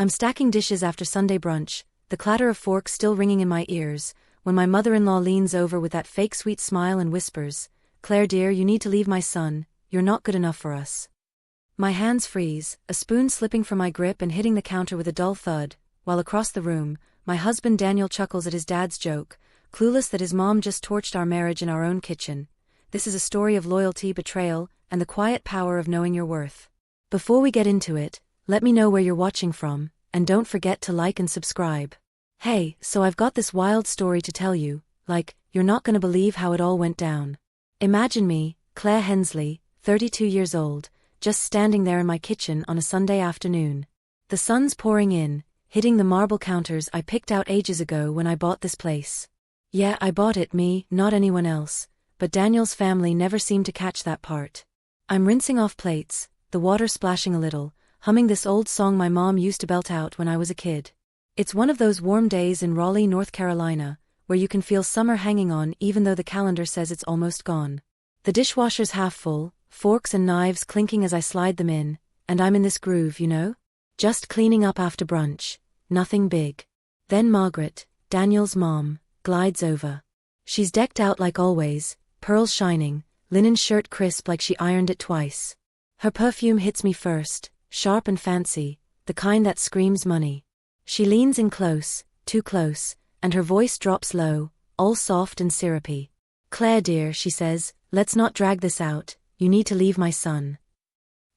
I'm stacking dishes after Sunday brunch, the clatter of forks still ringing in my ears, when my mother-in-law leans over with that fake sweet smile and whispers, "Claire dear, you need to leave my son, you're not good enough for us." My hands freeze, a spoon slipping from my grip and hitting the counter with a dull thud, while across the room, my husband Daniel chuckles at his dad's joke, clueless that his mom just torched our marriage in our own kitchen. This is a story of loyalty, betrayal, and the quiet power of knowing your worth. Before we get into it, let me know where you're watching from, and don't forget to like and subscribe. Hey, so I've got this wild story to tell you, you're not gonna believe how it all went down. Imagine me, Claire Hensley, 32 years old, just standing there in my kitchen on a Sunday afternoon. The sun's pouring in, hitting the marble counters I picked out ages ago when I bought this place. Yeah, I bought it, me, not anyone else, but Daniel's family never seemed to catch that part. I'm rinsing off plates, the water splashing a little, humming this old song my mom used to belt out when I was a kid. It's one of those warm days in Raleigh, North Carolina, where you can feel summer hanging on even though the calendar says it's almost gone. The dishwasher's half full, forks and knives clinking as I slide them in, and I'm in this groove, just cleaning up after brunch, nothing big. Then Margaret, Daniel's mom, glides over. She's decked out like always, pearls shining, linen shirt crisp like she ironed it twice. Her perfume hits me first, sharp and fancy, the kind that screams money. She leans in close, too close, and her voice drops low, all soft and syrupy. "Claire dear," she says, "let's not drag this out, you need to leave my son."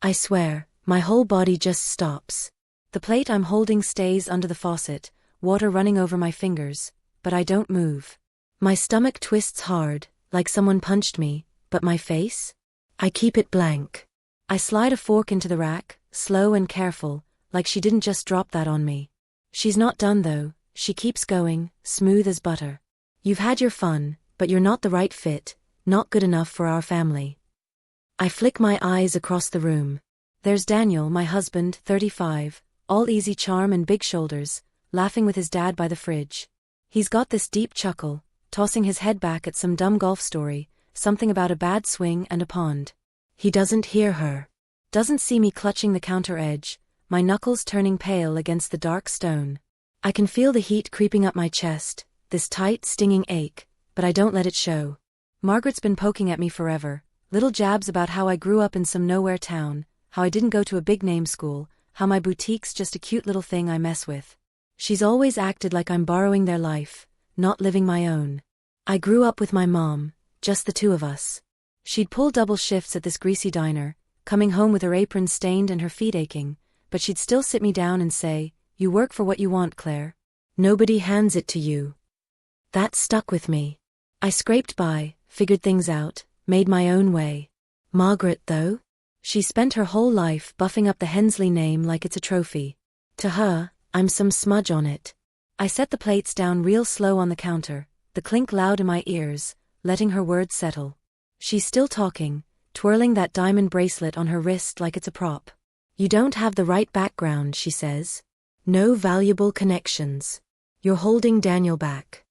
I swear, my whole body just stops. The plate I'm holding stays under the faucet, water running over my fingers, but I don't move. My stomach twists hard, like someone punched me, but my face? I keep it blank. I slide a fork into the rack, slow and careful, like she didn't just drop that on me. She's not done though, she keeps going, smooth as butter. "You've had your fun, but you're not the right fit, not good enough for our family." I flick my eyes across the room. There's Daniel, my husband, 35, all easy charm and big shoulders, laughing with his dad by the fridge. He's got this deep chuckle, tossing his head back at some dumb golf story, something about a bad swing and a pond. He doesn't hear her. Doesn't see me clutching the counter edge, my knuckles turning pale against the dark stone. I can feel the heat creeping up my chest, this tight, stinging ache, but I don't let it show. Margaret's been poking at me forever, little jabs about how I grew up in some nowhere town, how I didn't go to a big-name school, how my boutique's just a cute little thing I mess with. She's always acted like I'm borrowing their life, not living my own. I grew up with my mom, just the two of us. She'd pull double shifts at this greasy diner, coming home with her apron stained and her feet aching, but she'd still sit me down and say, "You work for what you want, Claire. Nobody hands it to you." That stuck with me. I scraped by, figured things out, made my own way. Margaret, though? She spent her whole life buffing up the Hensley name like it's a trophy. To her, I'm some smudge on it. I set the plates down real slow on the counter, the clink loud in my ears, letting her words settle. She's still talking, twirling that diamond bracelet on her wrist like it's a prop. "You don't have the right background," she says. "No valuable connections. You're holding Daniel back."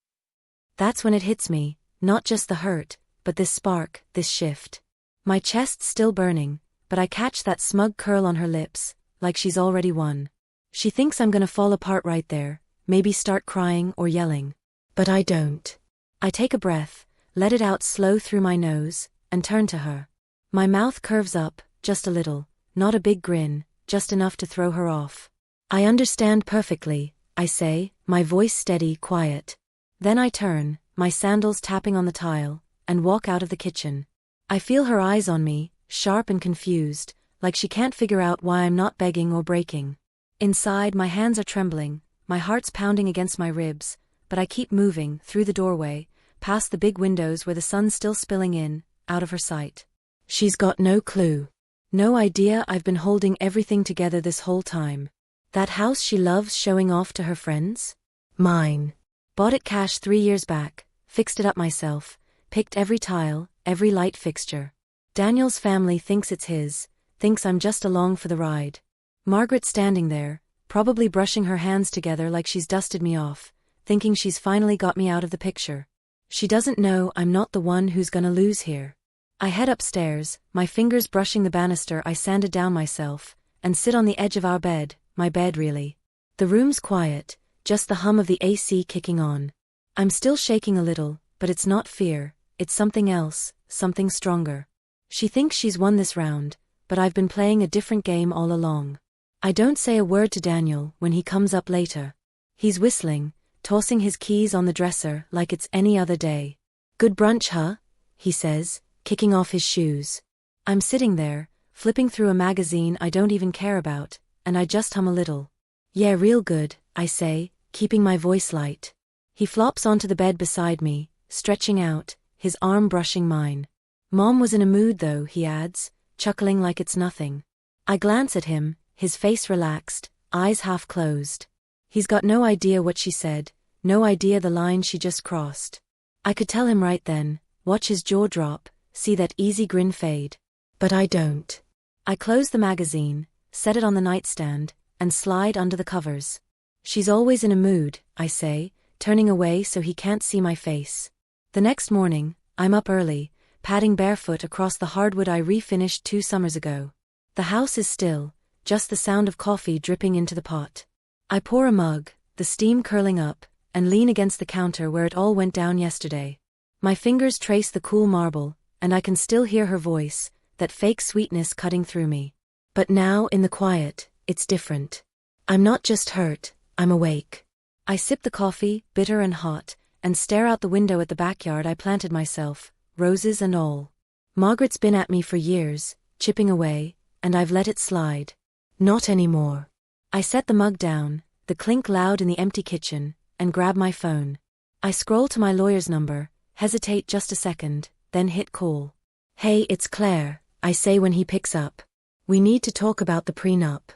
That's when it hits me, not just the hurt, but this spark, this shift. My chest's still burning, but I catch that smug curl on her lips, like she's already won. She thinks I'm gonna fall apart right there, maybe start crying or yelling. But I don't. I take a breath, let it out slow through my nose, and turn to her. My mouth curves up, just a little, not a big grin, just enough to throw her off. "I understand perfectly," I say, my voice steady, quiet. Then I turn, my sandals tapping on the tile, and walk out of the kitchen. I feel her eyes on me, sharp and confused, like she can't figure out why I'm not begging or breaking. Inside, my hands are trembling, my heart's pounding against my ribs, but I keep moving, through the doorway, past the big windows where the sun's still spilling in, out of her sight. She's got no clue. No idea I've been holding everything together this whole time. That house she loves showing off to her friends? Mine. Bought it cash 3 years back, fixed it up myself, picked every tile, every light fixture. Daniel's family thinks it's his, thinks I'm just along for the ride. Margaret standing there, probably brushing her hands together like she's dusted me off, thinking she's finally got me out of the picture. She doesn't know I'm not the one who's gonna lose here. I head upstairs, my fingers brushing the banister I sanded down myself, and sit on the edge of our bed, my bed really. The room's quiet, just the hum of the AC kicking on. I'm still shaking a little, but it's not fear, it's something else, something stronger. She thinks she's won this round, but I've been playing a different game all along. I don't say a word to Daniel when he comes up later. He's whistling, tossing his keys on the dresser like it's any other day. "Good brunch, huh?" he says, kicking off his shoes. I'm sitting there, flipping through a magazine I don't even care about, and I just hum a little. "Yeah, real good," I say, keeping my voice light. He flops onto the bed beside me, stretching out, his arm brushing mine. "Mom was in a mood though," he adds, chuckling like it's nothing. I glance at him, his face relaxed, eyes half closed. He's got no idea what she said, no idea the line she just crossed. I could tell him right then, watch his jaw drop, see that easy grin fade. But I don't. I close the magazine, set it on the nightstand, and slide under the covers. "She's always in a mood," I say, turning away so he can't see my face. The next morning, I'm up early, padding barefoot across the hardwood I refinished 2 summers ago. The house is still, just the sound of coffee dripping into the pot. I pour a mug, the steam curling up, and lean against the counter where it all went down yesterday. My fingers trace the cool marble, and I can still hear her voice, that fake sweetness cutting through me. But now, in the quiet, it's different. I'm not just hurt, I'm awake. I sip the coffee, bitter and hot, and stare out the window at the backyard I planted myself, roses and all. Margaret's been at me for years, chipping away, and I've let it slide. Not anymore. I set the mug down, the clink loud in the empty kitchen, and grab my phone. I scroll to my lawyer's number, hesitate just a second, then hit call. "Hey, it's Claire," I say when he picks up. "We need to talk about the prenup."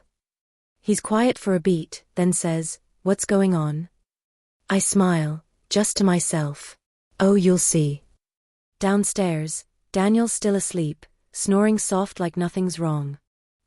He's quiet for a beat, then says, "What's going on?" I smile, just to myself. "Oh, you'll see." Downstairs, Daniel's still asleep, snoring soft like nothing's wrong.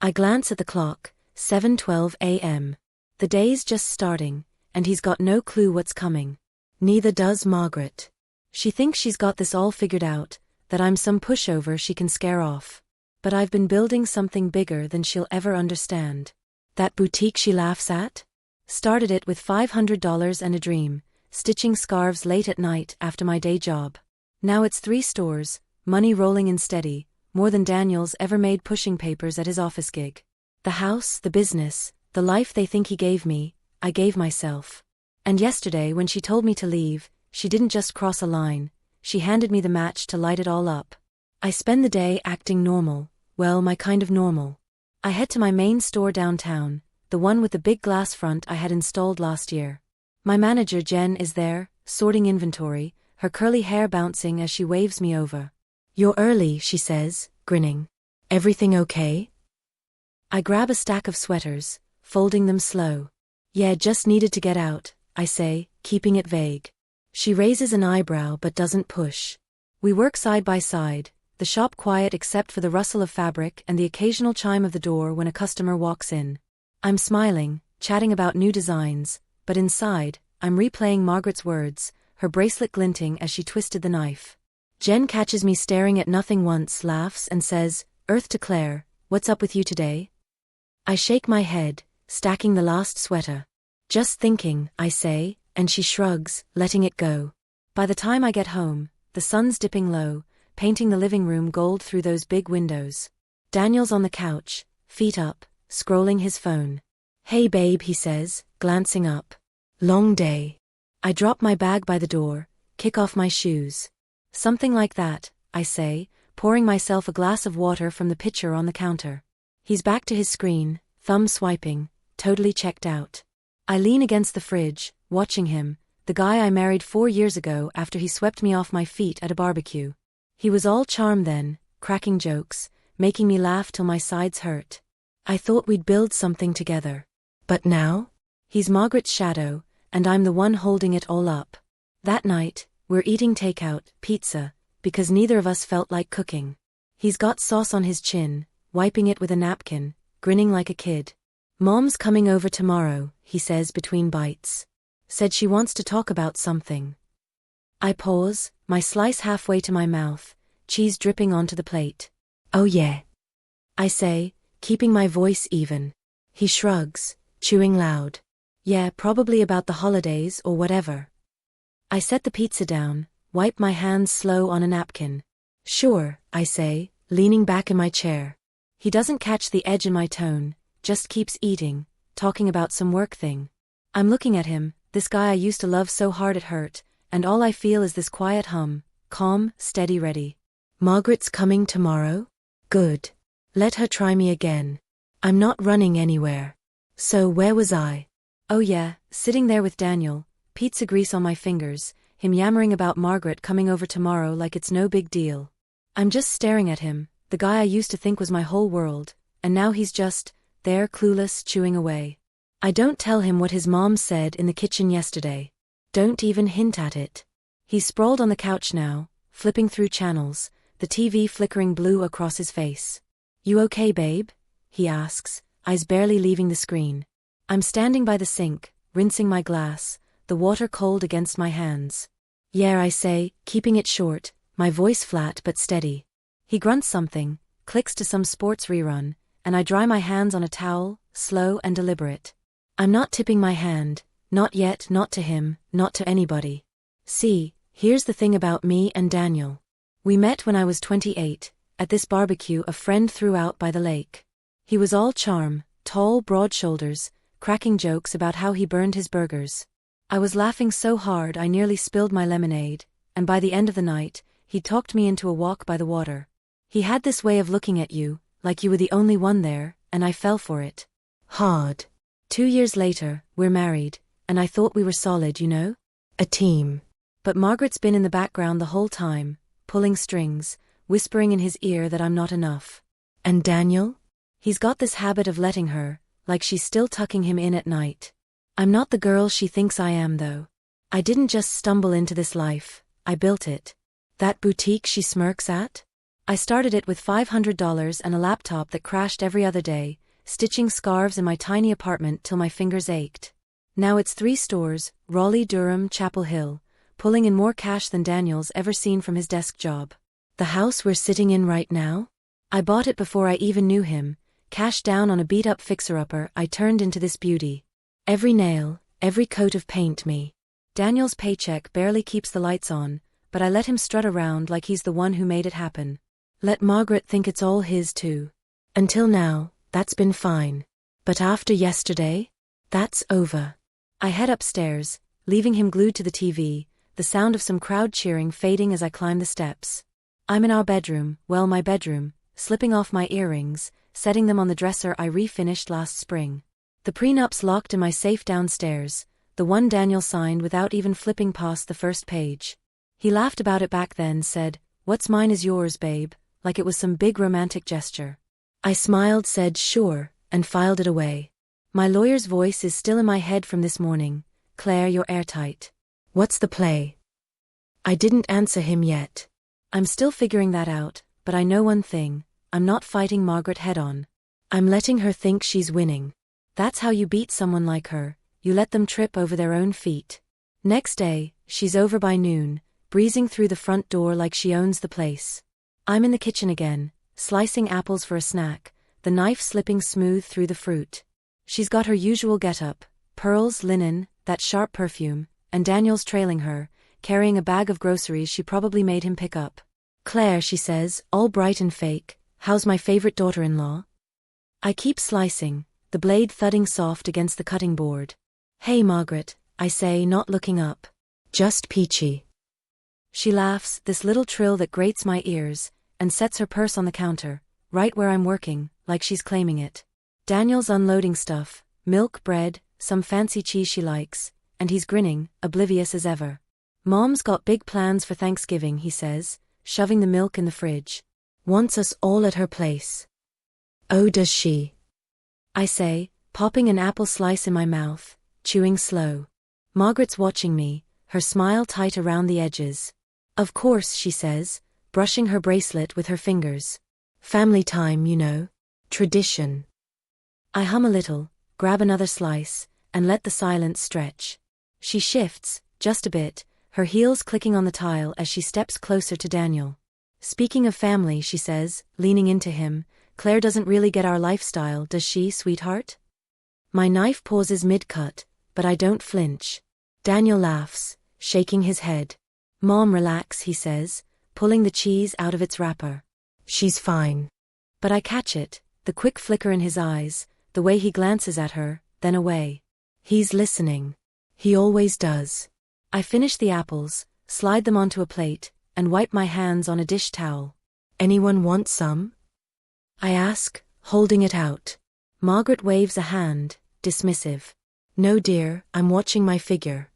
I glance at the clock, 7:12 a.m. The day's just starting, and he's got no clue what's coming. Neither does Margaret. She thinks she's got this all figured out, that I'm some pushover she can scare off. But I've been building something bigger than she'll ever understand. That boutique she laughs at? Started it with $500 and a dream, stitching scarves late at night after my day job. Now it's 3 stores, money rolling in steady, more than Daniel's ever made pushing papers at his office gig. The house, the business, the life they think he gave me, I gave myself. And yesterday when she told me to leave, she didn't just cross a line, she handed me the match to light it all up. I spend the day acting normal, well, my kind of normal. I head to my main store downtown, the one with the big glass front I had installed last year. My manager Jen is there, sorting inventory, her curly hair bouncing as she waves me over. "You're early," she says, grinning. "Everything okay?" I grab a stack of sweaters, folding them slow. "Yeah, just needed to get out," I say, keeping it vague. She raises an eyebrow but doesn't push. We work side by side, the shop quiet except for the rustle of fabric and the occasional chime of the door when a customer walks in. I'm smiling, chatting about new designs, but inside, I'm replaying Margaret's words, her bracelet glinting as she twisted the knife. Jen catches me staring at nothing once, laughs and says, "Earth to Claire, what's up with you today?" I shake my head, stacking the last sweater. "Just thinking," I say, and she shrugs, letting it go. By the time I get home, the sun's dipping low, painting the living room gold through those big windows. Daniel's on the couch, feet up, scrolling his phone. "Hey babe," he says, glancing up. "Long day." I drop my bag by the door, kick off my shoes. "Something like that," I say, pouring myself a glass of water from the pitcher on the counter. He's back to his screen, thumb swiping, totally checked out. I lean against the fridge, watching him, the guy I married 4 years ago after he swept me off my feet at a barbecue. He was all charm then, cracking jokes, making me laugh till my sides hurt. I thought we'd build something together. But now? He's Margaret's shadow, and I'm the one holding it all up. That night, we're eating takeout, pizza, because neither of us felt like cooking. He's got sauce on his chin, wiping it with a napkin, grinning like a kid. "Mom's coming over tomorrow," he says between bites. "Said she wants to talk about something." I pause, my slice halfway to my mouth, cheese dripping onto the plate. "Oh yeah," I say, keeping my voice even. He shrugs, chewing loud. Yeah, probably about the holidays or whatever. I set the pizza down, wipe my hands slow on a napkin. Sure, I say, leaning back in my chair. He doesn't catch the edge in my tone, just keeps eating, talking about some work thing. I'm looking at him, this guy I used to love so hard it hurt, and all I feel is this quiet hum, calm, steady, ready. Margaret's coming tomorrow? Good. Let her try me again. I'm not running anywhere. So where was I? Oh yeah, sitting there with Daniel, pizza grease on my fingers, him yammering about Margaret coming over tomorrow like it's no big deal. I'm just staring at him, the guy I used to think was my whole world, and now he's just there, clueless, chewing away. I don't tell him what his mom said in the kitchen yesterday. Don't even hint at it. He's sprawled on the couch now, flipping through channels, the TV flickering blue across his face. You okay, babe? He asks, eyes barely leaving the screen. I'm standing by the sink, rinsing my glass, the water cold against my hands. Yeah, I say, keeping it short, my voice flat but steady. He grunts something, clicks to some sports rerun, and I dry my hands on a towel, slow and deliberate. I'm not tipping my hand, not yet, not to him, not to anybody. See, here's the thing about me and Daniel. We met when I was 28, at this barbecue a friend threw out by the lake. He was all charm, tall, broad shoulders, cracking jokes about how he burned his burgers. I was laughing so hard I nearly spilled my lemonade, and by the end of the night, he talked me into a walk by the water. He had this way of looking at you, like you were the only one there, and I fell for it. Hard. 2 years later, we're married, and I thought we were solid, you know? A team. But Margaret's been in the background the whole time, pulling strings, whispering in his ear that I'm not enough. And Daniel? He's got this habit of letting her, like she's still tucking him in at night. I'm not the girl she thinks I am though. I didn't just stumble into this life, I built it. That boutique she smirks at? I started it with $500 and a laptop that crashed every other day, stitching scarves in my tiny apartment till my fingers ached. Now it's 3 stores, Raleigh, Durham, Chapel Hill, pulling in more cash than Daniel's ever seen from his desk job. The house we're sitting in right now? I bought it before I even knew him, cash down on a beat-up fixer-upper I turned into this beauty. Every nail, every coat of paint me. Daniel's paycheck barely keeps the lights on, but I let him strut around like he's the one who made it happen. Let Margaret think it's all his too. Until now, that's been fine. But after yesterday? That's over. I head upstairs, leaving him glued to the TV, the sound of some crowd cheering fading as I climb the steps. I'm in our bedroom, well, my bedroom, slipping off my earrings, setting them on the dresser I refinished last spring. The prenup's locked in my safe downstairs, the one Daniel signed without even flipping past the first page. He laughed about it back then, said, "What's mine is yours, babe," like it was some big romantic gesture. I smiled, said sure, and filed it away. My lawyer's voice is still in my head from this morning. "Claire, you're airtight. What's the play?" I didn't answer him yet. I'm still figuring that out, but I know one thing, I'm not fighting Margaret head-on. I'm letting her think she's winning. That's how you beat someone like her, you let them trip over their own feet. Next day, she's over by noon, breezing through the front door like she owns the place. I'm in the kitchen again, slicing apples for a snack, the knife slipping smooth through the fruit. She's got her usual get-up, pearls, linen, that sharp perfume, and Daniel's trailing her, carrying a bag of groceries she probably made him pick up. "Claire," she says, all bright and fake, "how's my favorite daughter-in-law?" I keep slicing, the blade thudding soft against the cutting board. "Hey, Margaret," I say, not looking up. "Just peachy." She laughs, this little trill that grates my ears, and sets her purse on the counter, right where I'm working, like she's claiming it. Daniel's unloading stuff, milk, bread, some fancy cheese she likes, and he's grinning, oblivious as ever. "Mom's got big plans for Thanksgiving," he says, shoving the milk in the fridge. "Wants us all at her place." "Oh, does she?" I say, popping an apple slice in my mouth, chewing slow. Margaret's watching me, her smile tight around the edges. "Of course," she says, brushing her bracelet with her fingers. "Family time, you know. Tradition." I hum a little, grab another slice, and let the silence stretch. She shifts, just a bit, her heels clicking on the tile as she steps closer to Daniel. "Speaking of family," she says, leaning into him, "Claire doesn't really get our lifestyle, does she, sweetheart?" My knife pauses mid-cut, but I don't flinch. Daniel laughs, shaking his head. Mom, relax, he says, pulling the cheese out of its wrapper. She's fine. But I catch it, the quick flicker in his eyes, the way he glances at her, then away. He's listening. He always does. I finish the apples, slide them onto a plate, and wipe my hands on a dish towel. Anyone want some? I ask, holding it out. Margaret waves a hand, dismissive. No dear, I'm watching my figure.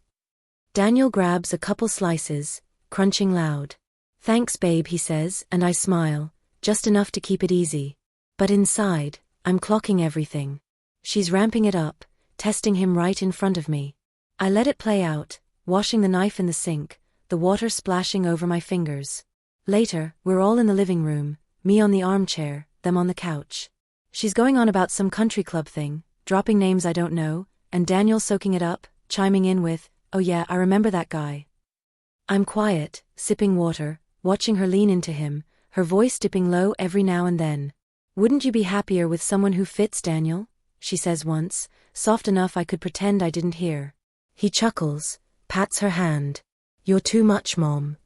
Daniel grabs a couple slices, crunching loud. Thanks babe, he says, and I smile, just enough to keep it easy. But inside, I'm clocking everything. She's ramping it up, testing him right in front of me. I let it play out, washing the knife in the sink, the water splashing over my fingers. Later, we're all in the living room, me on the armchair, them on the couch. She's going on about some country club thing, dropping names I don't know, and Daniel soaking it up, chiming in with, "Oh yeah, I remember that guy." I'm quiet, sipping water, watching her lean into him, her voice dipping low every now and then. "Wouldn't you be happier with someone who fits, Daniel?" she says once, soft enough I could pretend I didn't hear. He chuckles, pats her hand. "You're too much, Mom."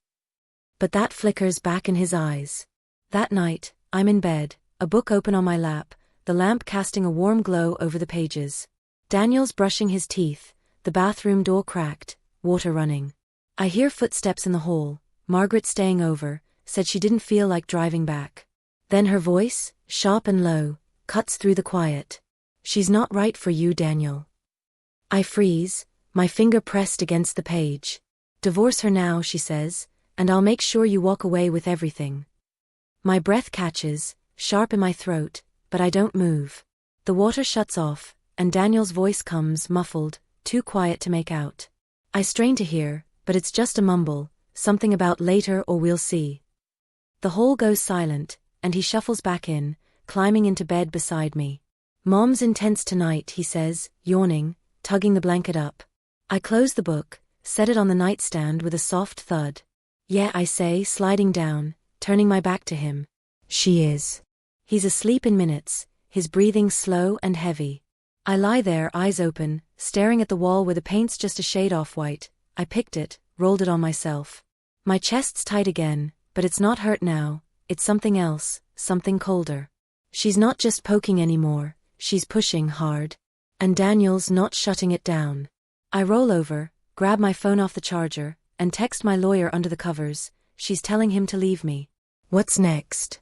But that flickers back in his eyes. That night, I'm in bed, a book open on my lap, the lamp casting a warm glow over the pages. Daniel's brushing his teeth, the bathroom door cracked, water running. I hear footsteps in the hall. Margaret, staying over, said she didn't feel like driving back. Then her voice, sharp and low, cuts through the quiet. "She's not right for you, Daniel." I freeze, my finger pressed against the page. "Divorce her now," she says, "and I'll make sure you walk away with everything." My breath catches, sharp in my throat, but I don't move. The water shuts off, and Daniel's voice comes, muffled, too quiet to make out. I strain to hear, but it's just a mumble, something about later or we'll see. The hall goes silent, and he shuffles back in, climbing into bed beside me. "Mom's intense tonight," he says, yawning, tugging the blanket up. I close the book, set it on the nightstand with a soft thud. "Yeah," I say, sliding down, turning my back to him. "She is." He's asleep in minutes, his breathing slow and heavy. I lie there, eyes open, staring at the wall where the paint's just a shade off-white. I picked it, rolled it on myself. My chest's tight again, but it's not hurt now, it's something else, something colder. She's not just poking anymore, she's pushing hard. And Daniel's not shutting it down. I roll over, grab my phone off the charger, and text my lawyer under the covers. She's telling him to leave me. What's next?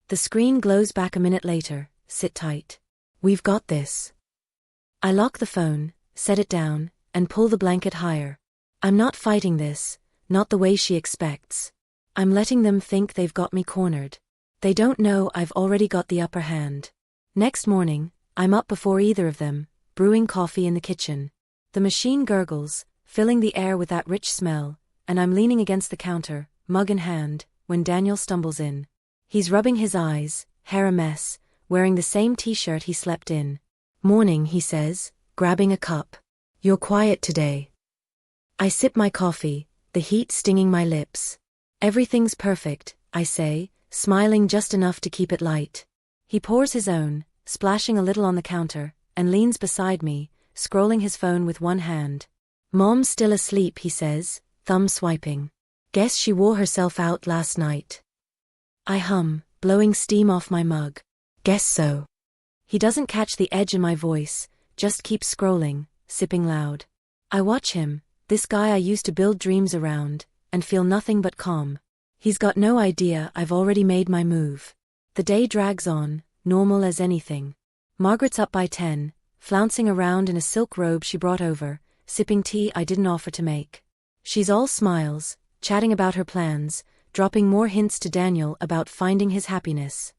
The screen glows back a minute later. Sit tight. We've got this. I lock the phone, set it down, and pull the blanket higher. I'm not fighting this, not the way she expects. I'm letting them think they've got me cornered. They don't know I've already got the upper hand. Next morning, I'm up before either of them, brewing coffee in the kitchen. The machine gurgles, filling the air with that rich smell, and I'm leaning against the counter, mug in hand, when Daniel stumbles in. He's rubbing his eyes, hair a mess, wearing the same t-shirt he slept in. "Morning," he says, grabbing a cup. "You're quiet today." I sip my coffee, the heat stinging my lips. "Everything's perfect," I say, smiling just enough to keep it light. He pours his own, splashing a little on the counter, and leans beside me, scrolling his phone with one hand. "Mom's still asleep," he says, thumb swiping. "Guess she wore herself out last night." I hum, blowing steam off my mug. "Guess so." He doesn't catch the edge in my voice, just keeps scrolling, sipping loud. I watch him, this guy I used to build dreams around, and feel nothing but calm. He's got no idea I've already made my move. The day drags on, normal as anything. Margaret's up by 10, flouncing around in a silk robe she brought over, sipping tea I didn't offer to make. She's all smiles, chatting about her plans, dropping more hints to Daniel about finding his happiness.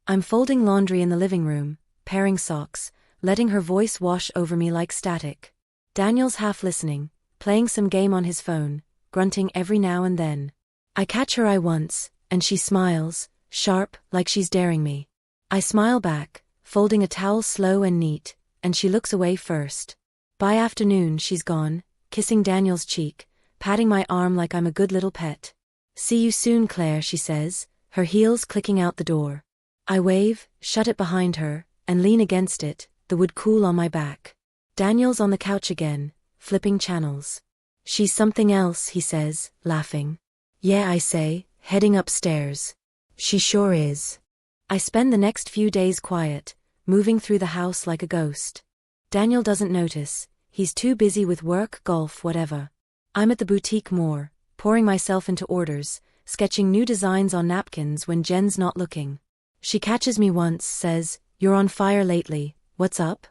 I'm folding laundry in the living room, pairing socks, letting her voice wash over me like static. Daniel's half listening, playing some game on his phone, grunting every now and then. I catch her eye once, and she smiles, sharp, like she's daring me. I smile back, folding a towel slow and neat, and she looks away first. By afternoon she's gone, kissing Daniel's cheek, patting my arm like I'm a good little pet. "See you soon, Claire," she says, her heels clicking out the door. I wave, shut it behind her, and lean against it, the wood cool on my back. Daniel's on the couch again, flipping channels. She's something else, he says, laughing. Yeah, I say, heading upstairs. She sure is. I spend the next few days quiet, moving through the house like a ghost. Daniel doesn't notice, he's too busy with work, golf, whatever. I'm at the boutique more, pouring myself into orders, sketching new designs on napkins when Jen's not looking. She catches me once, says, "You're on fire lately, what's up?"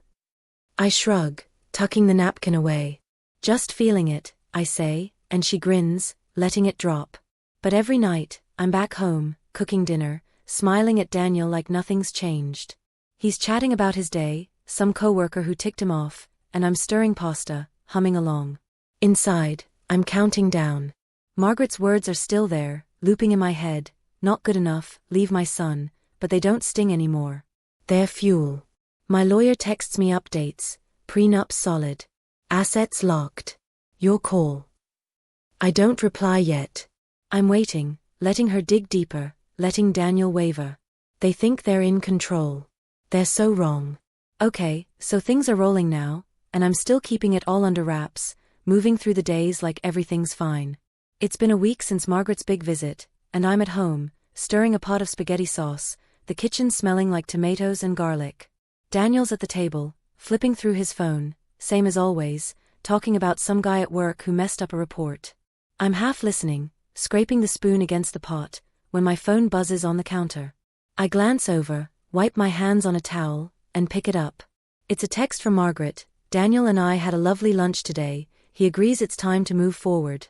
I shrug, tucking the napkin away. "Just feeling it," I say, and she grins, letting it drop. But every night, I'm back home, cooking dinner, smiling at Daniel like nothing's changed. He's chatting about his day, some coworker who ticked him off, and I'm stirring pasta, humming along. Inside, I'm counting down. Margaret's words are still there, looping in my head, not good enough, leave my son, but they don't sting anymore. They're fuel. My lawyer texts me updates, prenup solid. Assets locked. Your call. I don't reply yet. I'm waiting, letting her dig deeper, letting Daniel waver. They think they're in control. They're so wrong. Okay, so things are rolling now, and I'm still keeping it all under wraps, moving through the days like everything's fine. It's been a week since Margaret's big visit, and I'm at home, stirring a pot of spaghetti sauce, the kitchen smelling like tomatoes and garlic. Daniel's at the table, flipping through his phone, same as always, talking about some guy at work who messed up a report. I'm half listening, scraping the spoon against the pot, when my phone buzzes on the counter. I glance over, wipe my hands on a towel, and pick it up. It's a text from Margaret. "Daniel and I had a lovely lunch today, he agrees it's time to move forward."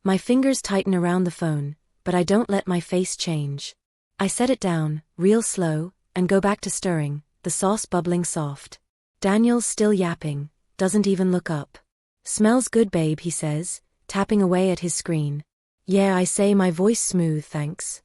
My fingers tighten around the phone, but I don't let my face change. I set it down, real slow, and go back to stirring, the sauce bubbling soft. Daniel's still yapping, doesn't even look up. "Smells good, babe," he says, tapping away at his screen. "Yeah," I say, my voice smooth, thanks.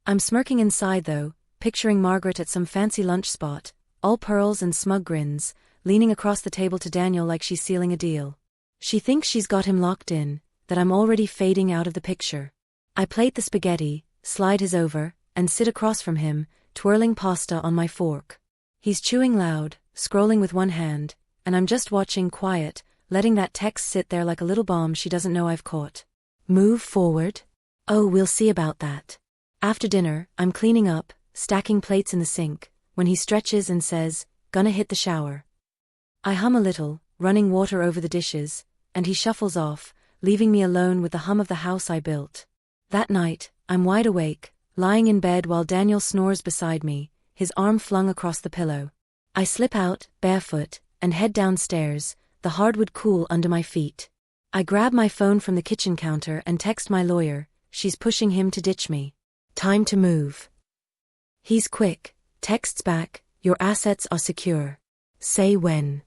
I'm smirking inside though, picturing Margaret at some fancy lunch spot, all pearls and smug grins, leaning across the table to Daniel like she's sealing a deal. She thinks she's got him locked in, that I'm already fading out of the picture. I plate the spaghetti, slide his over, and sit across from him, twirling pasta on my fork. He's chewing loud, scrolling with one hand, and I'm just watching, quiet, letting that text sit there like a little bomb she doesn't know I've caught. Move forward? Oh, we'll see about that. After dinner, I'm cleaning up, stacking plates in the sink, when he stretches and says, "Gonna hit the shower." I hum a little, running water over the dishes, and he shuffles off, leaving me alone with the hum of the house I built. That night, I'm wide awake, lying in bed while Daniel snores beside me, his arm flung across the pillow. I slip out, barefoot, and head downstairs, the hardwood cool under my feet. I grab my phone from the kitchen counter and text my lawyer. She's pushing him to ditch me. Time to move. He's quick, texts back, "Your assets are secure. Say when."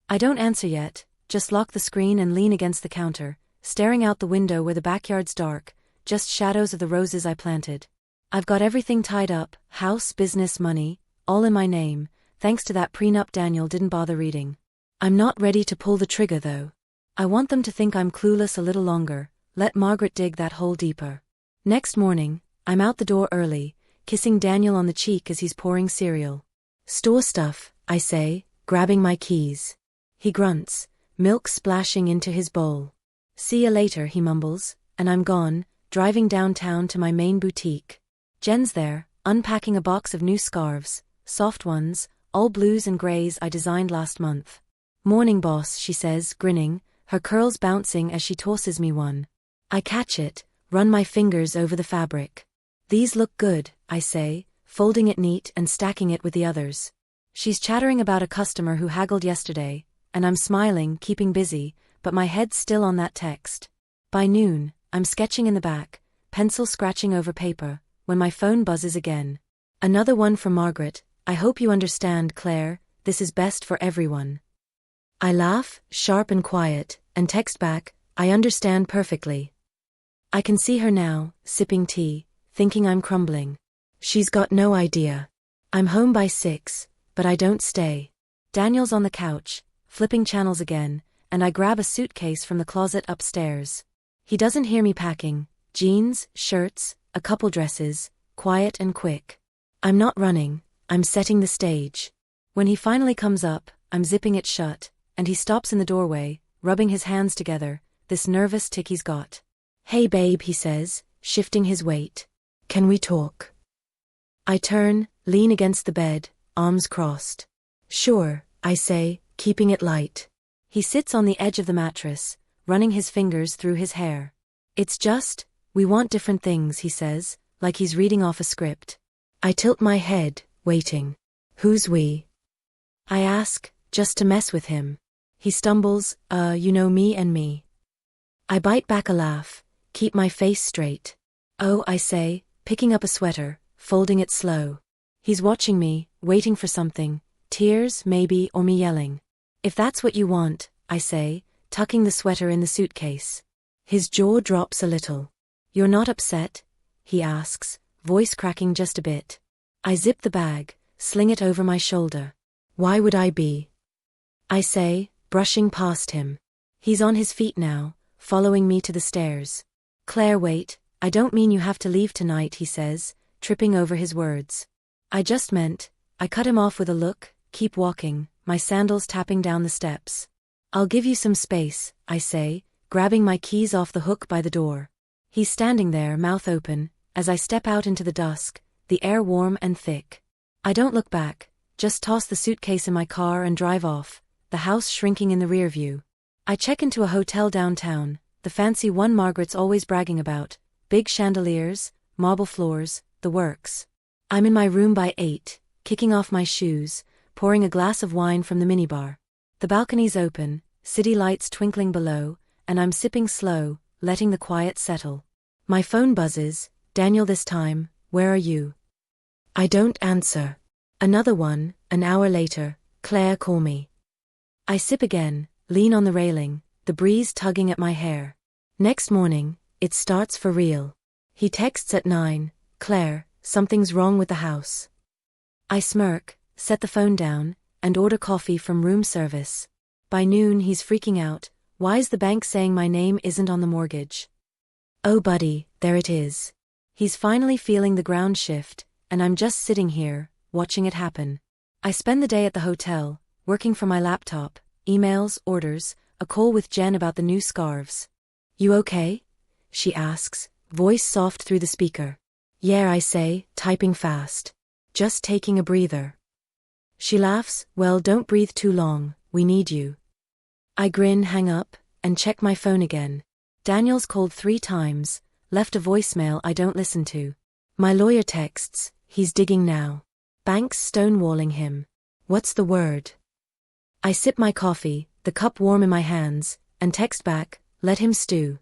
I don't answer yet, just lock the screen and lean against the counter, staring out the window where the backyard's dark, just shadows of the roses I planted. I've got everything tied up, house, business, money, all in my name, thanks to that prenup Daniel didn't bother reading. I'm not ready to pull the trigger though. I want them to think I'm clueless a little longer, let Margaret dig that hole deeper. Next morning, I'm out the door early, kissing Daniel on the cheek as he's pouring cereal. "Store stuff," I say, grabbing my keys. He grunts, milk splashing into his bowl. "See ya later," he mumbles, and I'm gone, driving downtown to my main boutique. Jen's there, unpacking a box of new scarves, soft ones, all blues and grays I designed last month. "Morning, boss," she says, grinning, her curls bouncing as she tosses me one. I catch it, run my fingers over the fabric. "These look good," I say, folding it neat and stacking it with the others. She's chattering about a customer who haggled yesterday, and I'm smiling, keeping busy, but my head's still on that text. By noon, I'm sketching in the back, pencil scratching over paper, when my phone buzzes again. Another one from Margaret. "I hope you understand, Claire, this is best for everyone." I laugh, sharp and quiet, and text back, "I understand perfectly." I can see her now, sipping tea, thinking I'm crumbling. She's got no idea. I'm home by 6, but I don't stay. Daniel's on the couch, flipping channels again, and I grab a suitcase from the closet upstairs. He doesn't hear me packing, jeans, shirts, a couple dresses, quiet and quick. I'm not running, I'm setting the stage. When he finally comes up, I'm zipping it shut, and he stops in the doorway, rubbing his hands together, this nervous tick he's got. Hey babe, he says, shifting his weight. Can we talk? I turn, lean against the bed, arms crossed. Sure, I say, keeping it light. He sits on the edge of the mattress, running his fingers through his hair. It's just, we want different things, he says, like he's reading off a script. I tilt my head, waiting. Who's we? I ask, just to mess with him. He stumbles, you know me and me. I bite back a laugh, keep my face straight. Oh, I say, picking up a sweater, folding it slow. He's watching me, waiting for something, tears maybe, or me yelling. If that's what you want, I say, tucking the sweater in the suitcase. His jaw drops a little. You're not upset? He asks, voice cracking just a bit. I zip the bag, sling it over my shoulder. Why would I be? I say, brushing past him. He's on his feet now, following me to the stairs. Claire, wait, I don't mean you have to leave tonight, he says, tripping over his words. I just meant, I cut him off with a look, keep walking, my sandals tapping down the steps. I'll give you some space, I say, grabbing my keys off the hook by the door. He's standing there, mouth open, as I step out into the dusk, the air warm and thick. I don't look back, just toss the suitcase in my car and drive off, the house shrinking in the rear view. I check into a hotel downtown, the fancy one Margaret's always bragging about, big chandeliers, marble floors, the works. I'm in my room by 8, kicking off my shoes, pouring a glass of wine from the minibar. The balcony's open, city lights twinkling below, and I'm sipping slow, letting the quiet settle. My phone buzzes, Daniel this time, where are you? I don't answer. Another one, an hour later, Claire, call me. I sip again, lean on the railing, the breeze tugging at my hair. Next morning, it starts for real. He texts at 9, Claire, something's wrong with the house. I smirk, set the phone down, and order coffee from room service. By noon he's freaking out, why's the bank saying my name isn't on the mortgage? Oh buddy, there it is. He's finally feeling the ground shift, and I'm just sitting here, watching it happen. I spend the day at the hotel, working from my laptop, emails, orders, a call with Jen about the new scarves. You okay? She asks, voice soft through the speaker. Yeah, I say, typing fast. Just taking a breather. She laughs, well, don't breathe too long, we need you. I grin, hang up, and check my phone again. Daniel's called 3 times, left a voicemail I don't listen to. My lawyer texts, he's digging now. Bank's stonewalling him. What's the word? I sip my coffee, the cup warm in my hands, and text back, let him stew.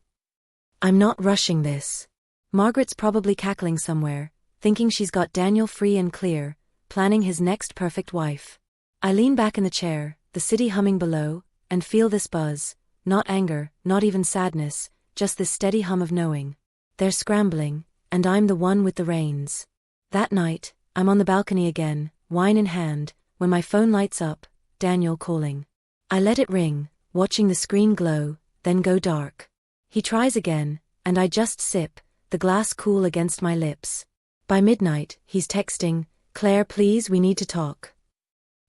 I'm not rushing this. Margaret's probably cackling somewhere, thinking she's got Daniel free and clear, planning his next perfect wife. I lean back in the chair, the city humming below, and feel this buzz, not anger, not even sadness, just this steady hum of knowing. They're scrambling, and I'm the one with the reins. That night, I'm on the balcony again, wine in hand, when my phone lights up, Daniel calling. I let it ring, watching the screen glow, then go dark. He tries again, and I just sip, the glass cool against my lips. By midnight, he's texting, Claire, please, we need to talk.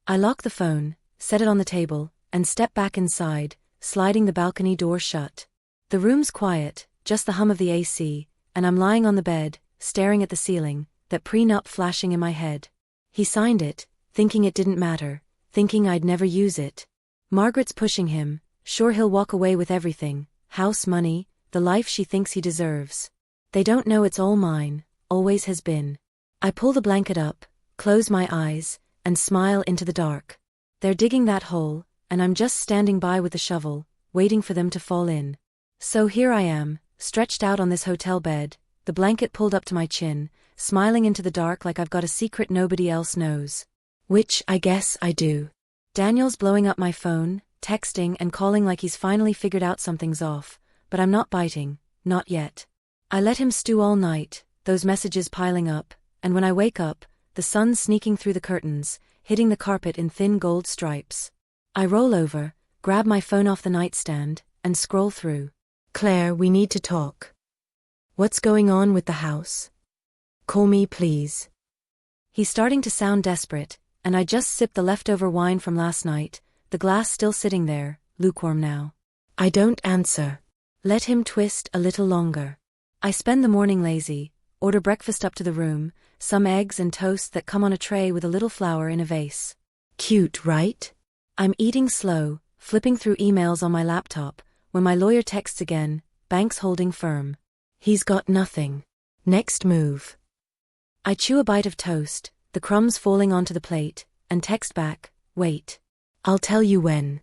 I lock the phone, set it on the table, and step back inside, sliding the balcony door shut. The room's quiet, just the hum of the AC, and I'm lying on the bed, staring at the ceiling, that prenup flashing in my head. He signed it, thinking it didn't matter, thinking I'd never use it. Margaret's pushing him, sure he'll walk away with everything, house, money, the life she thinks he deserves. They don't know it's all mine, always has been. I pull the blanket up, close my eyes, and smile into the dark. They're digging that hole, and I'm just standing by with the shovel, waiting for them to fall in. So here I am, stretched out on this hotel bed, the blanket pulled up to my chin, smiling into the dark like I've got a secret nobody else knows. Which, I guess, I do. Daniel's blowing up my phone, texting and calling like he's finally figured out something's off, but I'm not biting, not yet. I let him stew all night, those messages piling up, and when I wake up, the sun's sneaking through the curtains, hitting the carpet in thin gold stripes. I roll over, grab my phone off the nightstand, and scroll through. Claire, we need to talk. What's going on with the house? Call me, please. He's starting to sound desperate, and I just sipped the leftover wine from last night, the glass still sitting there, lukewarm now. I don't answer. Let him twist a little longer. I spend the morning lazy, order breakfast up to the room, some eggs and toast that come on a tray with a little flower in a vase. Cute, right? I'm eating slow, flipping through emails on my laptop, when my lawyer texts again, banks holding firm. He's got nothing. Next move. I chew a bite of toast, the crumbs falling onto the plate, and text back, wait. I'll tell you when.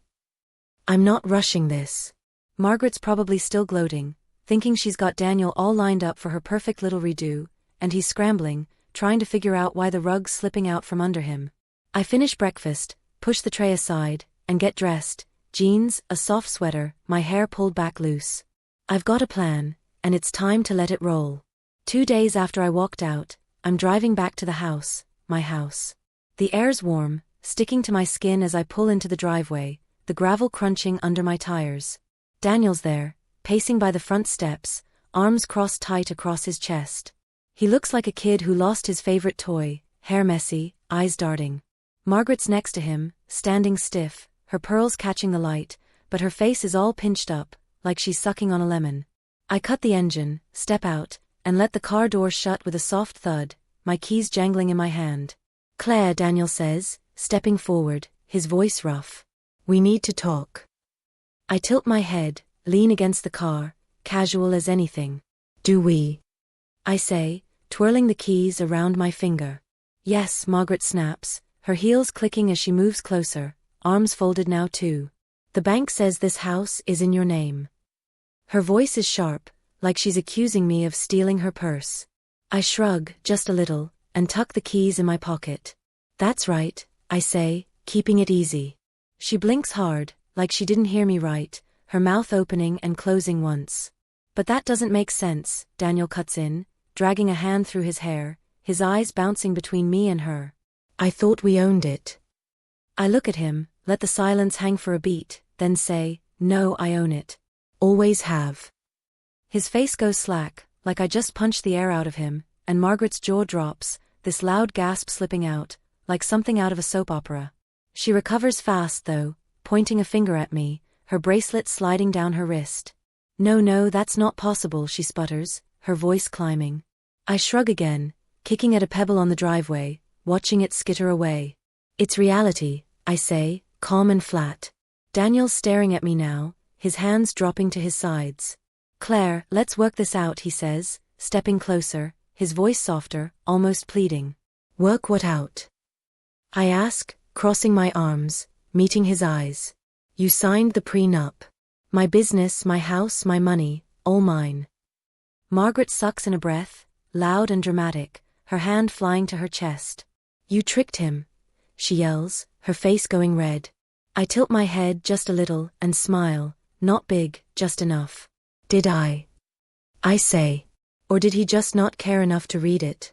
I'm not rushing this. Margaret's probably still gloating, thinking she's got Daniel all lined up for her perfect little redo, and he's scrambling, trying to figure out why the rug's slipping out from under him. I finish breakfast, push the tray aside, and get dressed, jeans, a soft sweater, my hair pulled back loose. I've got a plan, and it's time to let it roll. 2 days after I walked out, I'm driving back to the house, my house. The air's warm, sticking to my skin as I pull into the driveway, the gravel crunching under my tires. Daniel's there, pacing by the front steps, arms crossed tight across his chest. He looks like a kid who lost his favorite toy, hair messy, eyes darting. Margaret's next to him, standing stiff, her pearls catching the light, but her face is all pinched up, like she's sucking on a lemon. I cut the engine, step out, and let the car door shut with a soft thud, my keys jangling in my hand. Claire, Daniel says, stepping forward, his voice rough. We need to talk. I tilt my head, lean against the car, casual as anything. Do we? I say, twirling the keys around my finger. Yes, Margaret snaps, her heels clicking as she moves closer, arms folded now too. The bank says this house is in your name. Her voice is sharp, like she's accusing me of stealing her purse. I shrug, just a little, and tuck the keys in my pocket. That's right, I say, keeping it easy. She blinks hard, like she didn't hear me right, her mouth opening and closing once. But that doesn't make sense, Daniel cuts in, dragging a hand through his hair, his eyes bouncing between me and her. I thought we owned it. I look at him, let the silence hang for a beat, then say, no, I own it. Always have. His face goes slack, like I just punched the air out of him, and Margaret's jaw drops, this loud gasp slipping out, like something out of a soap opera. She recovers fast though, pointing a finger at me, her bracelet sliding down her wrist. No, that's not possible, she sputters, her voice climbing. I shrug again, kicking at a pebble on the driveway, watching it skitter away. It's reality, I say, calm and flat. Daniel's staring at me now, his hands dropping to his sides. Claire, let's work this out, he says, stepping closer, his voice softer, almost pleading. Work what out? I ask, crossing my arms, meeting his eyes. You signed the prenup. My business, my house, my money, all mine. Margaret sucks in a breath, loud and dramatic, her hand flying to her chest. You tricked him, she yells, her face going red. I tilt my head just a little and smile, not big, just enough. Did I say. Or did he just not care enough to read it?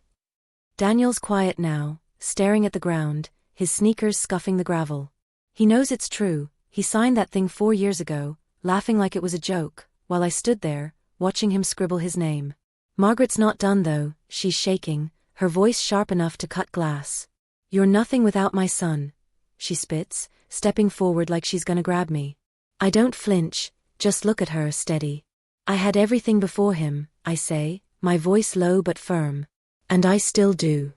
Daniel's quiet now, staring at the ground, his sneakers scuffing the gravel. He knows it's true, he signed that thing 4 years ago, laughing like it was a joke, while I stood there, watching him scribble his name. Margaret's not done though, she's shaking, her voice sharp enough to cut glass. You're nothing without my son, she spits, stepping forward like she's gonna grab me. I don't flinch, just look at her steady. I had everything before him, I say, my voice low but firm. And I still do.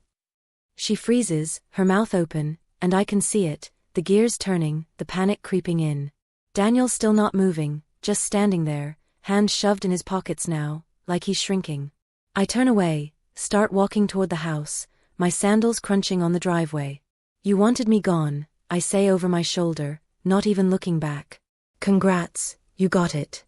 She freezes, her mouth open, and I can see it, the gears turning, the panic creeping in. Daniel's still not moving, just standing there, hands shoved in his pockets now, like he's shrinking. I turn away, start walking toward the house, my sandals crunching on the driveway. You wanted me gone, I say over my shoulder, not even looking back. Congrats, you got it.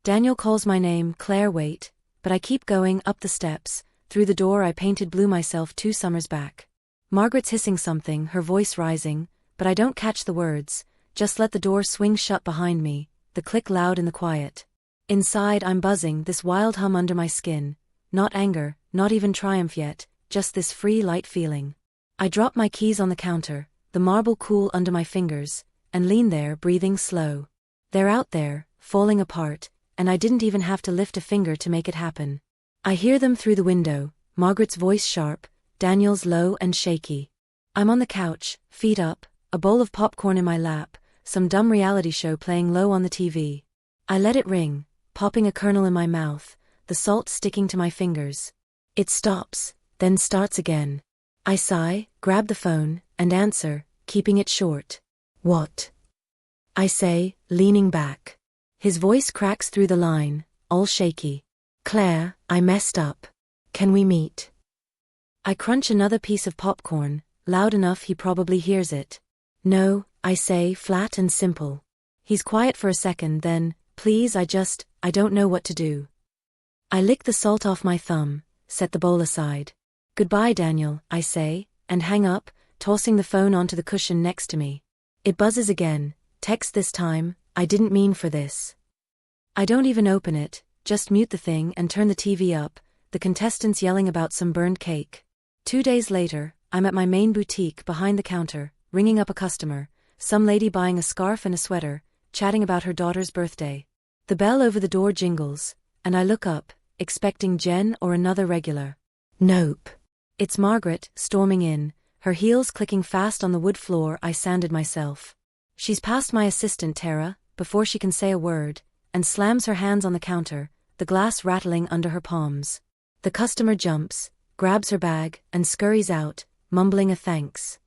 Daniel calls my name, Claire, wait, but I keep going up the steps, through the door I painted blue myself 2 summers back. Margaret's hissing something, her voice rising, but I don't catch the words, just let the door swing shut behind me, the click loud in the quiet. Inside I'm buzzing, this wild hum under my skin, not anger, not even triumph yet, just this free light feeling. I drop my keys on the counter, the marble cool under my fingers, and lean there breathing slow. They're out there, falling apart, and I didn't even have to lift a finger to make it happen. I hear them through the window, Margaret's voice sharp, Daniel's low and shaky. I'm on the couch, feet up, a bowl of popcorn in my lap, some dumb reality show playing low on the TV. I let it ring, popping a kernel in my mouth, the salt sticking to my fingers. It stops, then starts again. I sigh, grab the phone, and answer, keeping it short. What? I say, leaning back. His voice cracks through the line, all shaky. Claire, I messed up. Can we meet? I crunch another piece of popcorn, loud enough he probably hears it. No, I say, flat and simple. He's quiet for a second, then, please, I don't know what to do. I lick the salt off my thumb, set the bowl aside. Goodbye, Daniel, I say, and hang up, tossing the phone onto the cushion next to me. It buzzes again, text this time, I didn't mean for this. I don't even open it, just mute the thing and turn the TV up, the contestants yelling about some burned cake. 2 days later, I'm at my main boutique behind the counter, ringing up a customer, some lady buying a scarf and a sweater, chatting about her daughter's birthday. The bell over the door jingles, and I look up, expecting Jen or another regular. Nope. It's Margaret, storming in, her heels clicking fast on the wood floor I sanded myself. She's past my assistant Tara, before she can say a word, and slams her hands on the counter, the glass rattling under her palms. The customer jumps, grabs her bag, and scurries out, mumbling a thanks.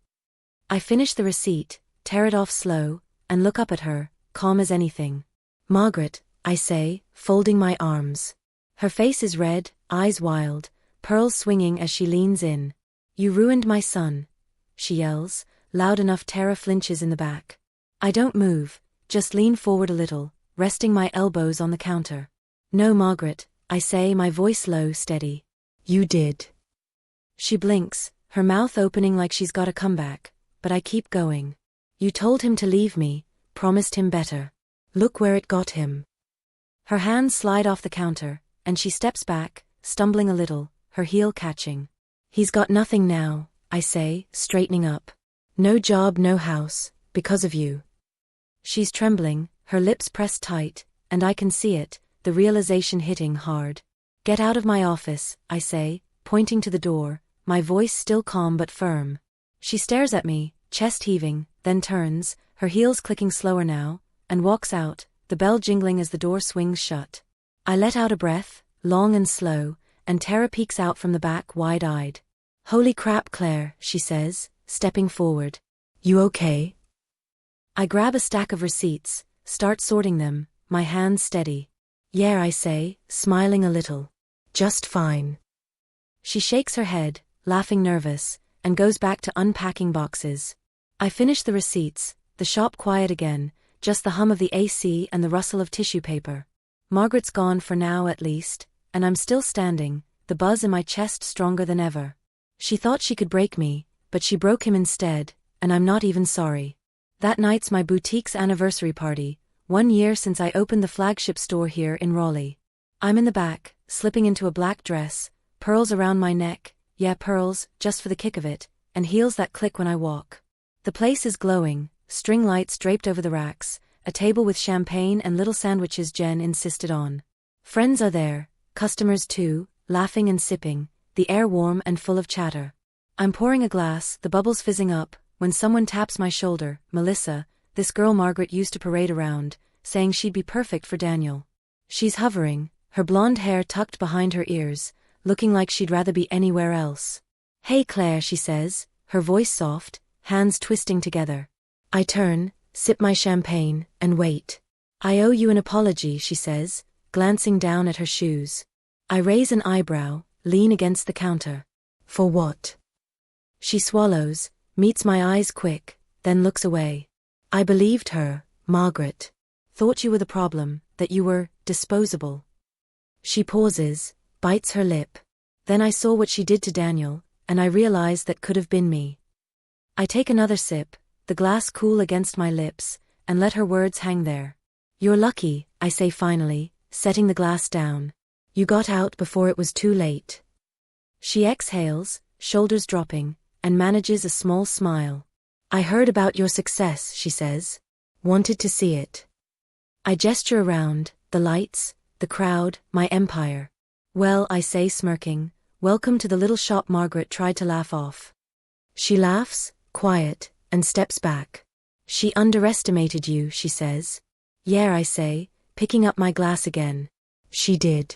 I finish the receipt, tear it off slow, and look up at her, calm as anything. Margaret, I say, folding my arms. Her face is red, eyes wild, pearls swinging as she leans in. You ruined my son, she yells, loud enough Tara flinches in the back. I don't move, just lean forward a little, resting my elbows on the counter. No, Margaret, I say, my voice low, steady. You did. She blinks, her mouth opening like she's got a comeback, but I keep going. You told him to leave me, promised him better. Look where it got him. Her hands slide off the counter, and she steps back, stumbling a little, her heel catching. He's got nothing now, I say, straightening up. No job, no house, because of you. She's trembling, her lips pressed tight, and I can see it, the realization hitting hard. Get out of my office, I say, pointing to the door, my voice still calm but firm. She stares at me, chest heaving, then turns, her heels clicking slower now, and walks out, the bell jingling as the door swings shut. I let out a breath, long and slow, and Tara peeks out from the back wide-eyed. Holy crap, Claire, she says, stepping forward. You okay? I grab a stack of receipts, start sorting them, my hands steady. Yeah, I say, smiling a little. Just fine. She shakes her head, laughing nervous, and goes back to unpacking boxes. I finish the receipts, the shop quiet again, just the hum of the AC and the rustle of tissue paper. Margaret's gone for now at least, and I'm still standing, the buzz in my chest stronger than ever. She thought she could break me, but she broke him instead, and I'm not even sorry. That night's my boutique's anniversary party, 1 year since I opened the flagship store here in Raleigh. I'm in the back, slipping into a black dress, pearls around my neck, yeah, pearls, just for the kick of it, and heels that click when I walk. The place is glowing, string lights draped over the racks, a table with champagne and little sandwiches Jen insisted on. Friends are there, customers too, laughing and sipping, the air warm and full of chatter. I'm pouring a glass, the bubbles fizzing up, when someone taps my shoulder, Melissa, this girl Margaret used to parade around, saying she'd be perfect for Daniel. She's hovering, her blonde hair tucked behind her ears, looking like she'd rather be anywhere else. Hey Claire, she says, her voice soft, hands twisting together. I turn, sip my champagne, and wait. I owe you an apology, she says, glancing down at her shoes. I raise an eyebrow, lean against the counter. For what? She swallows, meets my eyes quick, then looks away. I believed her, Margaret. Thought you were the problem, that you were disposable. She pauses, bites her lip. Then I saw what she did to Daniel, and I realized that could have been me. I take another sip, the glass cool against my lips, and let her words hang there. You're lucky, I say finally, setting the glass down. You got out before it was too late. She exhales, shoulders dropping, and manages a small smile. I heard about your success, she says. Wanted to see it. I gesture around, the lights, the crowd, my empire. Well, I say smirking, welcome to the little shop Margaret tried to laugh off. She laughs, quiet, and steps back. She underestimated you, she says. Yeah, I say, picking up my glass again. She did.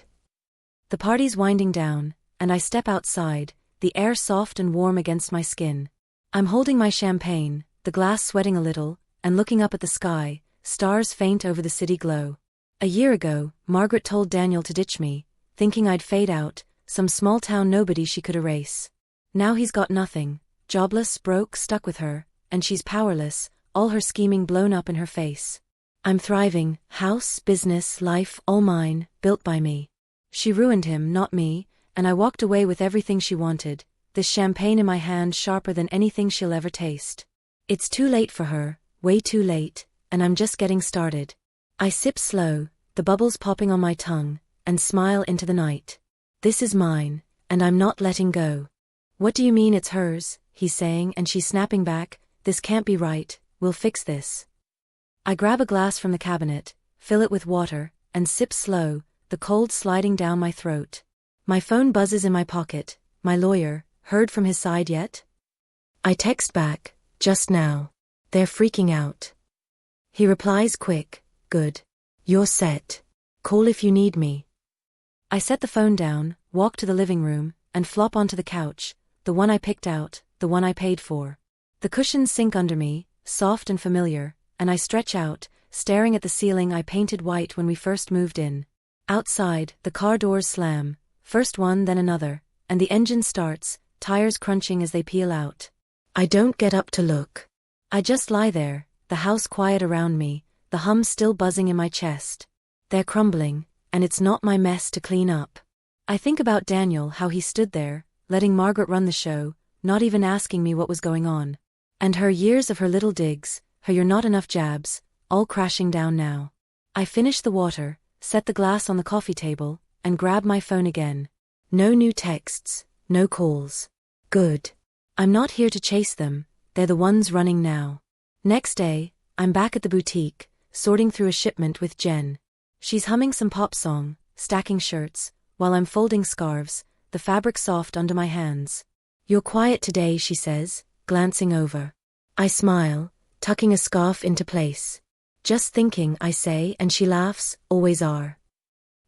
The party's winding down, and I step outside, the air soft and warm against my skin. I'm holding my champagne, the glass sweating a little, and looking up at the sky, stars faint over the city glow. A year ago, Margaret told Daniel to ditch me, thinking I'd fade out, some small town nobody she could erase. Now he's got nothing, jobless, broke, stuck with her, and she's powerless, all her scheming blown up in her face. I'm thriving, house, business, life, all mine, built by me. She ruined him, not me, and I walked away with everything she wanted, this champagne in my hand sharper than anything she'll ever taste. It's too late for her, way too late, and I'm just getting started. I sip slow, the bubbles popping on my tongue, and smile into the night. This is mine, and I'm not letting go. What do you mean it's hers, he's saying, and she's snapping back, this can't be right, we'll fix this. I grab a glass from the cabinet, fill it with water, and sip slow, the cold sliding down my throat. My phone buzzes in my pocket. My lawyer, heard from his side yet? I text back, just now. They're freaking out. He replies quick, good. You're set. Call if you need me. I set the phone down, walk to the living room, and flop onto the couch, the one I picked out, the one I paid for. The cushions sink under me, soft and familiar, and I stretch out, staring at the ceiling I painted white when we first moved in. Outside, the car doors slam, first one then another, and the engine starts, tires crunching as they peel out. I don't get up to look. I just lie there, the house quiet around me, the hum still buzzing in my chest. They're crumbling, and it's not my mess to clean up. I think about Daniel, how he stood there, letting Margaret run the show, not even asking me what was going on. And her years of her little digs, her you're not enough jabs, all crashing down now. I finish the water, set the glass on the coffee table, and grab my phone again. No new texts, no calls. Good. I'm not here to chase them, they're the ones running now. Next day, I'm back at the boutique, sorting through a shipment with Jen. She's humming some pop song, stacking shirts, while I'm folding scarves, the fabric soft under my hands. You're quiet today, she says, glancing over. I smile, tucking a scarf into place. Just thinking, I say, and she laughs, always are.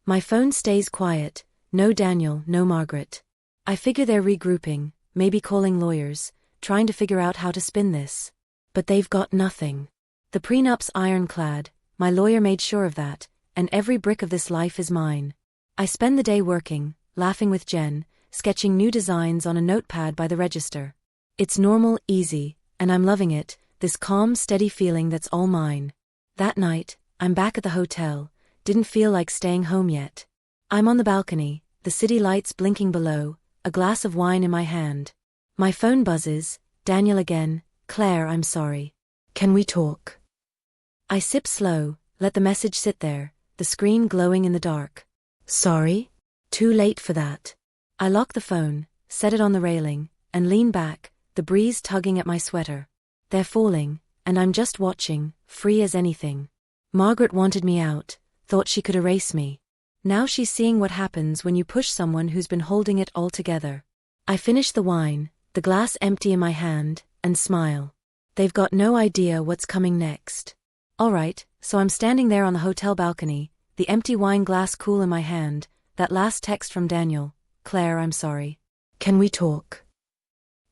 My phone stays quiet, no Daniel, no Margaret. I figure they're regrouping, maybe calling lawyers, trying to figure out how to spin this. But they've got nothing. The prenup's ironclad, my lawyer made sure of that, and every brick of this life is mine. I spend the day working, laughing with Jen, sketching new designs on a notepad by the register. It's normal, easy, and I'm loving it, this calm, steady feeling that's all mine. That night, I'm back at the hotel, didn't feel like staying home yet. I'm on the balcony, the city lights blinking below, a glass of wine in my hand. My phone buzzes, Daniel again, Claire, I'm sorry. Can we talk? I sip slow, let the message sit there, the screen glowing in the dark. Sorry? Too late for that. I lock the phone, set it on the railing, and lean back, the breeze tugging at my sweater. They're falling, and I'm just watching, free as anything. Margaret wanted me out, thought she could erase me. Now she's seeing what happens when you push someone who's been holding it all together. I finish the wine, the glass empty in my hand, and smile. They've got no idea what's coming next. Alright, so I'm standing there on the hotel balcony, the empty wine glass cool in my hand, that last text from Daniel, Claire, I'm sorry. Can we talk?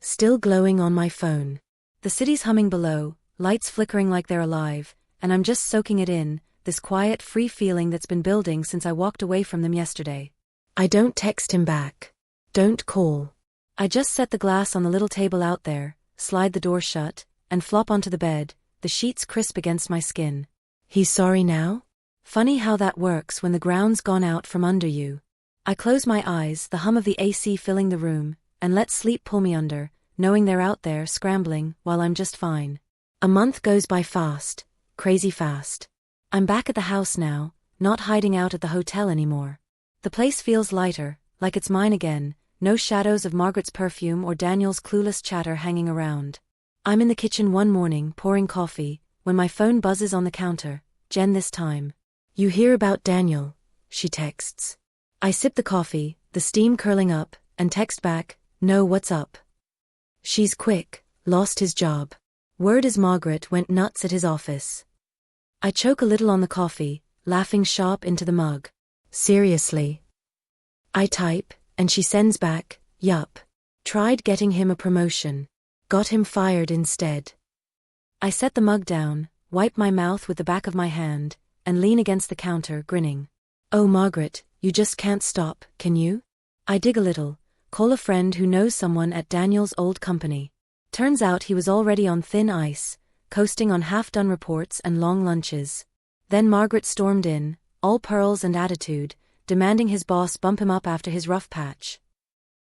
Still glowing on my phone. The city's humming below, lights flickering like they're alive, and I'm just soaking it in, this quiet, free feeling that's been building since I walked away from them yesterday. I don't text him back. Don't call. I just set the glass on the little table out there, slide the door shut, and flop onto the bed, the sheets crisp against my skin. He's sorry now? Funny how that works when the ground's gone out from under you. I close my eyes, the hum of the AC filling the room, and let sleep pull me under, knowing they're out there scrambling while I'm just fine. A month goes by fast, crazy fast. I'm back at the house now, not hiding out at the hotel anymore. The place feels lighter, like it's mine again, no shadows of Margaret's perfume or Daniel's clueless chatter hanging around. I'm in the kitchen one morning pouring coffee, when my phone buzzes on the counter, Jen this time. You hear about Daniel, she texts. I sip the coffee, the steam curling up, and text back, no, what's up? She's quick, lost his job. Word is Margaret went nuts at his office. I choke a little on the coffee, laughing sharp into the mug. Seriously. I type, and she sends back, yup. Tried getting him a promotion. Got him fired instead. I set the mug down, wipe my mouth with the back of my hand, and lean against the counter, grinning. Oh Margaret, you just can't stop, can you? I dig a little, call a friend who knows someone at Daniel's old company. Turns out he was already on thin ice, coasting on half-done reports and long lunches. Then Margaret stormed in, all pearls and attitude, demanding his boss bump him up after his rough patch.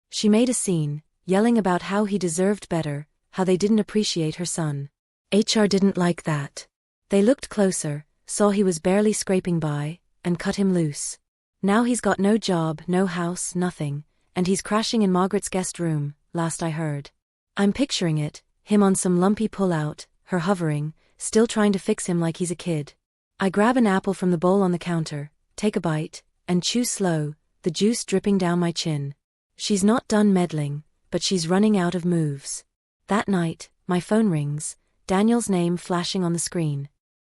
She made a scene, yelling about how he deserved better, how they didn't appreciate her son. HR didn't like that. They looked closer, saw he was barely scraping by, and cut him loose. Now he's got no job, no house, nothing, and he's crashing in Margaret's guest room, last I heard. I'm picturing it, him on some lumpy pull-out, her hovering, still trying to fix him like he's a kid. I grab an apple from the bowl on the counter, take a bite, and chew slow, the juice dripping down my chin. She's not done meddling, but she's running out of moves. That night, my phone rings, Daniel's name flashing on the screen.